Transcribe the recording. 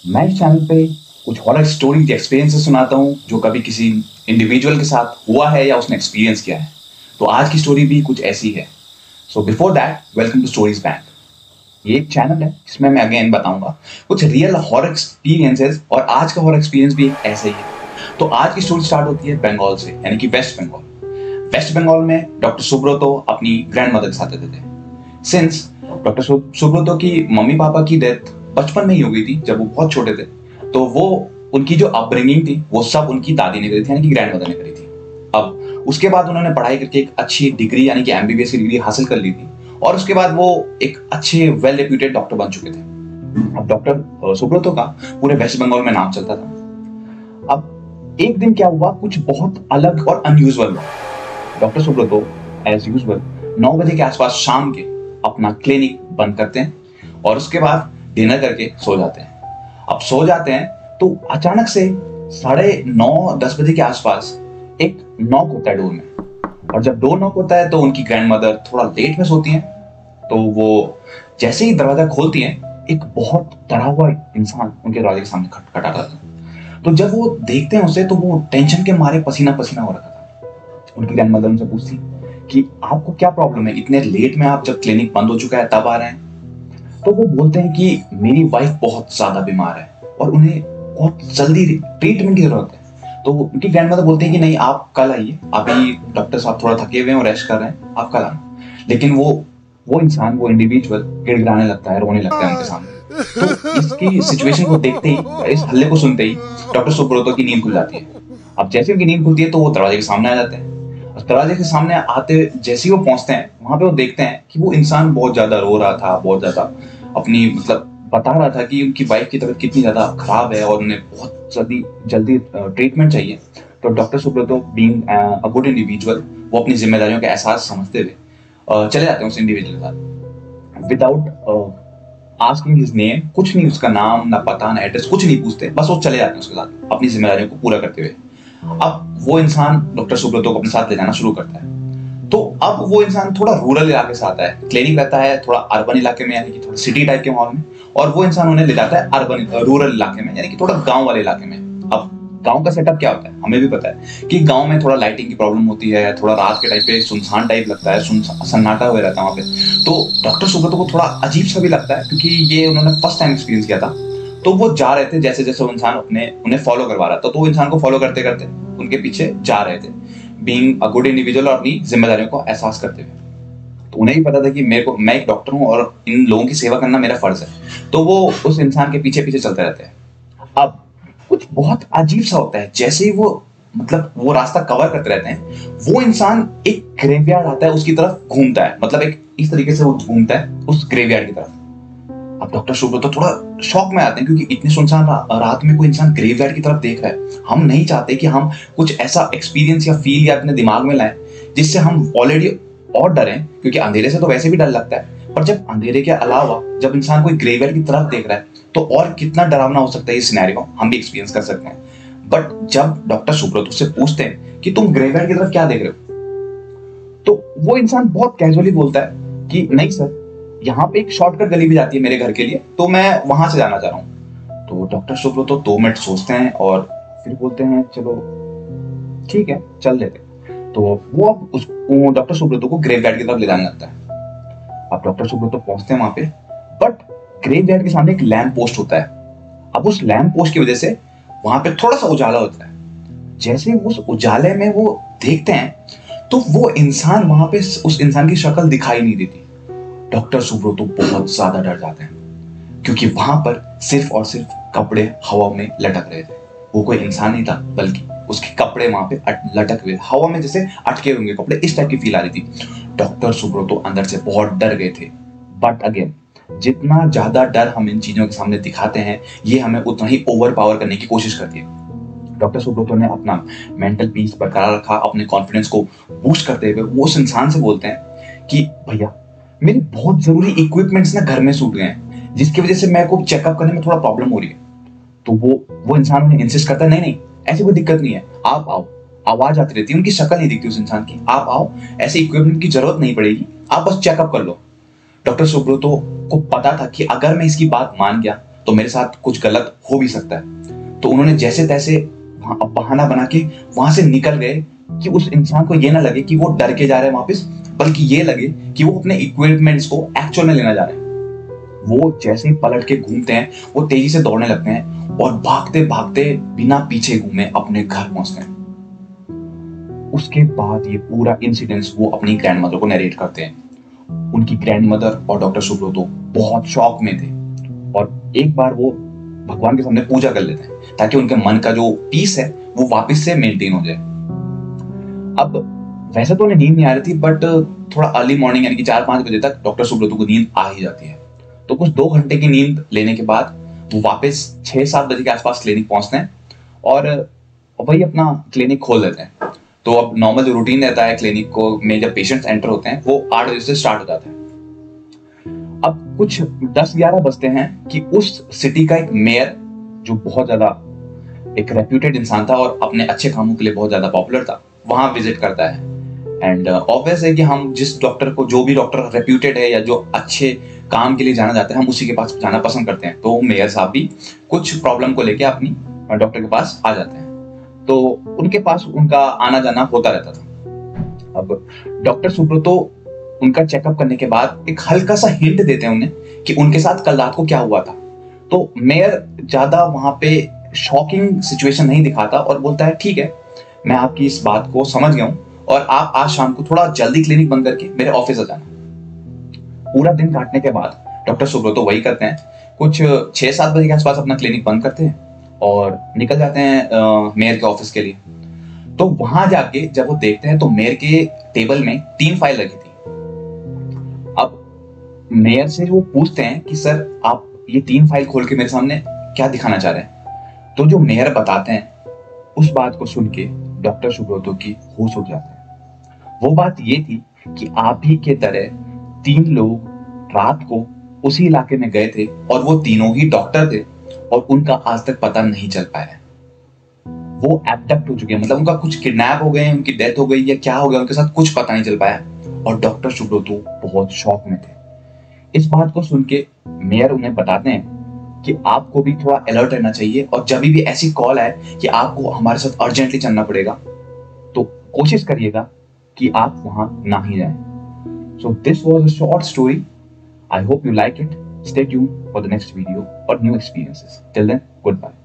मैं इस चैनल पे कुछ हॉरर स्टोरी के एक्सपीरियंसेस सुनाता हूँ जो कभी किसी इंडिविजुअल के साथ हुआ है या उसने एक्सपीरियंस किया है। तो आज की स्टोरी भी कुछ ऐसी है। So before that, welcome to stories bank. ये एक चैनल है जिसमें मैं अगेन बताऊंगा कुछ रियल हॉरर एक्सपीरियंसेस, और आज का हॉरर एक्सपीरियंस भी एक ऐसा ही है। तो आज की स्टोरी स्टार्ट होती है बंगाल से, यानी कि वेस्ट बंगाल। वेस्ट बंगाल में डॉक्टर सुब्रतो अपनी ग्रैंड मदर के साथ रहते थे। सिंस डॉक्टर सुब्रतो की मम्मी पापा की डेथ बचपन में ही हो गई थी, जब वो बहुत छोटे थे, तो वो उनकी जो अपब्रिंगिंग थी वो सब उनकी दादी ने करी थी, यानी कि ग्रैंड मदर ने करी थी। अब उसके बाद उन्होंने पढ़ाई करके एक अच्छी डिग्री यानी कि एमबीबीएस की डिग्री हासिल कर ली थी, और उसके बाद वो एक अच्छे वेल रेप्यूटेड डॉक्टर बन चुके थे। अब डॉक्टर सुब्रतो का पूरे वेस्ट बंगाल में नाम चलता था। अब एक दिन क्या हुआ, कुछ बहुत अलग और अनयूजुअल हुआ। डॉक्टर सुब्रतो एज यूजुअल 9 बजे के आसपास शाम के अपना क्लिनिक बंद करते हैं और उसके बाद डिनर करके सो जाते हैं। अब सो जाते हैं तो अचानक से 9:30-10 बजे के आसपास एक नॉक होता है डोर में, और जब डोर नॉक होता है तो उनकी ग्रैंड मदर थोड़ा लेट में सोती हैं, तो वो जैसे ही दरवाजा खोलती हैं एक बहुत डरा हुआ इंसान उनके दरवाजे के सामने खटखटाता था। तो जब वो देखते हैं उसे तो वो टेंशन के मारे पसीना पसीना हो रखा था। उनकी ग्रैंड मदर उनसे पूछती कि आपको क्या प्रॉब्लम है, इतने लेट में आप जब क्लिनिक बंद हो चुका है तब आ रहे हैं? तो वो बोलते हैं कि मेरी वाइफ बहुत ज्यादा बीमार है और उन्हें बहुत जल्दी ट्रीटमेंट की जरूरत है। तो उनकी ग्रैंडमदर बोलते हैं कि नहीं, आप कल आइए, अभी डॉक्टर साहब थोड़ा थके हुए हैं और रेस्ट कर रहे हैं, आप कल आना। लेकिन वो इंसान, वो इंडिविजुअल गिड़गिड़ाने लगता है, रोने लगता है उनके सामने। तो इसकी सिचुएशन को देखते ही, इस हल्ले को सुनते ही डॉक्टर सुब्रतो की नींद खुल जाती है। अब जैसे उनकी नींद खुलती है तो वो दरवाजे के सामने आ जाते हैं। दरवाजे के सामने आते जैसे ही वो पहुंचते हैं, वहां पे वो देखते हैं कि वो इंसान बहुत ज्यादा रो रहा था, बहुत ज्यादा अपनी बता रहा था कि उनकी वाइफ की तबीयत कितनी ज्यादा खराब है और उन्हें बहुत जल्दी ट्रीटमेंट चाहिए। तो doctor Subroto being a good individual, वो अपनी जिम्मेदारियों का एहसास समझते हुए चले जाते हैं उस इंडिविजुअल के साथ, विदाउट आस्किंग हिज नेम। कुछ नहीं, उसका नाम ना पता ना एड्रेस, कुछ नहीं पूछते, बस वो चले जाते हैं उसके साथ अपनी जिम्मेदारियों को पूरा करते हुए। अब वो इंसान डॉक्टर सुब्रतो को अपने साथ ले जाना शुरू करता है। तो अब वो इंसान थोड़ा रूरल इलाके से आता है, क्लिनिक रहता है थोड़ा अर्बन इलाके में, यानी कि थोड़ा सिटी टाइप के माहौल में, और वो इंसान उन्हें ले जाता है रूरल इलाके में, यानी कि थोड़ा गांव वाले इलाके में। अब गांव का सेटअप क्या होता है हमें भी पता है कि गांव में थोड़ा लाइटिंग की प्रॉब्लम होती है, थोड़ा रात के टाइप पे सुनसान टाइप लगता है, सन्नाटा हुआ रहता है वहां पे। तो डॉक्टर सुब्रतो को थोड़ा अजीब सा भी लगता है, क्योंकि ये उन्होंने फर्स्ट टाइम एक्सपीरियंस किया था। तो वो जा रहे थे, जैसे जैसे वो इंसान उन्हें फॉलो करवा रहा था, तो वो इंसान को फॉलो करते करते उनके पीछे जा रहे थे, बीइंग अ गुड इंडिविजुअल और अपनी जिम्मेदारियों को एहसास करते हुए। तो उन्हें भी पता था कि मैं एक डॉक्टर हूं और इन लोगों की सेवा करना मेरा फर्ज है। तो वो उस इंसान के पीछे पीछे चलते रहते हैं। अब कुछ बहुत अजीब सा होता है, जैसे ही वो रास्ता कवर करते रहते हैं, वो इंसान एक ग्रेवयार्ड आता है, उसकी तरफ घूमता है, एक इस तरीके से वो घूमता है उस ग्रेवयार्ड की तरफ। अब डॉक्टर सुब्रतो थोड़ा शॉक में आते हैं, क्योंकि इतनी सुनसान रात में कोई इंसान ग्रेवयार्ड की तरफ देख रहा है। हम नहीं चाहते कि हम कुछ ऐसा एक्सपीरियंस या फील या अपने दिमाग में लाएं जिससे हम ऑलरेडी और डरें, क्योंकि अंधेरे से तो वैसे भी डर लगता है, पर जब अंधेरे के अलावा जब इंसान कोई ग्रेवयार्ड की तरफ देख रहा है तो और कितना डरावना हो सकता है ये सिनेरियो, हम भी एक्सपीरियंस कर सकते हैं। बट जब डॉक्टर सुब्रतो से पूछते हैं कि तुम ग्रेवयार्ड की तरफ क्या देख रहे हो, तो वो इंसान बहुत कैजुअली बोलता है कि नहीं सर, यहाँ पे एक शॉर्टकट गली भी जाती है मेरे घर के लिए, तो मैं वहां से जाना चाह रहा हूँ। तो डॉक्टर सुब्रतो 2 मिनट सोचते हैं और फिर बोलते हैं चलो ठीक है, चल लेते। तो वो अब डॉक्टर सुब्रतो को ग्रेवयार्ड की तरफ ले जाने लगता है। अब डॉक्टर सुब्रतो पहुंचते हैं वहां पे, बट ग्रेवयार्ड के सामने एक लैंप पोस्ट होता है। अब उस लैंप पोस्ट की वजह से वहां पे थोड़ा सा उजाला होता है। जैसे उस उजाले में वो देखते हैं तो वो इंसान वहां पे, उस इंसान की शक्ल दिखाई नहीं देती। डॉक्टर सुब्रतो बहुत ज्यादा डर जाते हैं, क्योंकि वहां पर सिर्फ और सिर्फ कपड़े हवा में लटक रहे थे। वो कोई इंसान नहीं था, बल्कि उसके कपड़े वहां पे लटक हुए, हवा में जैसे अटके होंगे कपड़े, इस टाइप की फील आ रही थी। डॉक्टर सुब्रतो अंदर से बहुत डर गए थे। बट अगेन, जितना ज्यादा डर हम इन चीजों के सामने दिखाते हैं, ये हमें उतना ही ओवर पावर करने की कोशिश करती है। डॉक्टर सुब्रतो ने अपना मेंटल पीस बरकरार रखा, अपने कॉन्फिडेंस को बूस्ट करते हुए वो उस इंसान से बोलते हैं कि भैया, मेरे बहुत जरूरी इक्विपमेंट्स ना घर में छूट गए हैं, जिसकी वजह से मेरे को चेकअप करने में थोड़ा प्रॉब्लम हो रही है। तो वो इंसान उन्हें इंसिस्ट करता है, नहीं नहीं, ऐसी कोई दिक्कत नहीं है, आप आओ। आवाज आती रहती है, उनकी शक्ल नहीं दिखती उस इंसान की, आप आओ, ऐसे इक्विपमेंट की जरूरत नहीं पड़ेगी, आप बस चेकअप कर लो। डॉक्टर सुब्रतो को पता था कि अगर मैं इसकी बात मान गया तो मेरे साथ कुछ गलत हो भी सकता है। तो उन्होंने जैसे तैसे बहाना बना के वहां से निकल गए कि उस इंसान को ये ना लगे कि वो डर के जा रहे हैं वापस, बल्कि ये लगे कि वो अपने इक्विपमेंट्स को एक्चुअल में लेना जा रहे हैं। वो जैसे ही पलट के घूमते हैं, वो तेजी से दौड़ने लगते हैं और भागते भागते बिना पीछे घूमे अपने घर पहुंचते हैं। उसके बाद ये पूरा इंसिडेंस वो अपनी ग्रैंडमदर को नरेट करते हैं। उनकी ग्रैंडमदर और डॉक्टर सुब्रतो बहुत शॉक में थे और एक बार वो भगवान के सामने पूजा कर लेते हैं ताकि उनके मन का जो पीस है वो वापस से मेंटेन हो जाए। अब वैसे तो उन्हें नींद नहीं आ रही थी, बट थोड़ा अर्ली मॉर्निंग यानी कि 4-5 बजे तक डॉक्टर सुब्रतो को नींद आ ही जाती है। तो कुछ 2 घंटे की नींद लेने के बाद वो वापस 6-7 बजे के आसपास क्लिनिक पहुंचते हैं और वही अपना क्लिनिक खोल देते हैं। तो अब नॉर्मल जो रूटीन रहता है क्लिनिक को में जब पेशेंट्स एंटर होते हैं वो 8 बजे से स्टार्ट हो जाता है। अब कुछ 10-11 बजते हैं कि उस सिटी का एक मेयर, जो बहुत ज्यादा एक रेप्यूटेड इंसान था और अपने अच्छे कामों के लिए बहुत ज्यादा पॉपुलर था, वहां विजिट करता है। एंड ऑब्वियस है कि हम जिस डॉक्टर को, जो भी डॉक्टर रेप्यूटेड है या जो अच्छे काम के लिए जाना जाता है, हम उसी के पास जाना पसंद करते हैं। तो मेयर साहब भी कुछ प्रॉब्लम को लेके अपनी डॉक्टर के पास आ जाते हैं, तो उनके पास उनका आना जाना होता रहता था। अब डॉक्टर सुब्रतो उनका चेकअप करने के बाद एक हल्का सा हिंट देते हैं उन्हें कि उनके साथ कल रात को क्या हुआ था। तो मेयर ज्यादा वहां पे शॉकिंग सिचुएशन नहीं दिखाता और बोलता है, ठीक है, मैं आपकी इस बात को समझ गया हूं और आप आज शाम को थोड़ा जल्दी क्लिनिक बंद करके मेरे ऑफिस आ जाना। पूरा दिन काटने के बाद डॉक्टर सुब्रतो वही करते हैं, कुछ 6-7 बजे के आसपास अपना क्लिनिक बंद करते हैं और निकल जाते हैं मेयर के ऑफिस के लिए। तो वहां जाके जब वो देखते हैं तो मेयर के टेबल में 3 फाइल रखी थी। अब मेयर से वो पूछते हैं कि सर, आप ये 3 फाइल खोल के मेरे सामने क्या दिखाना चाह रहे हैं? तो जो मेयर बताते हैं, उस बात को सुन के डॉक्टर सुब्रतो की होश उड़ जाता है। वो बात ये थी कि आप ही के तरह 3 लोग रात को उसी इलाके में गए थे और वो तीनों ही डॉक्टर थे और उनका आज तक पता नहीं चल पाया। वो एब्डक्ट हो चुके हैं, मतलब उनका कुछ किडनैप हो गए, उनकी डेथ हो गई या क्या हो गया, उनके साथ कुछ पता नहीं चल पाया। और डॉक्टर सुब्रतो बहुत शॉक में थे। इस बात को सुन के मेयर उन्हें बताते हैं कि आपको भी थोड़ा अलर्ट रहना चाहिए और जब भी ऐसी कॉल आए कि आपको हमारे साथ अर्जेंटली चलना पड़ेगा, तो कोशिश करिएगा कि आप वहां ना ही जाएं। So this was a short story. I hope you like it. Stay tuned for the next video or new experiences. Till then, goodbye.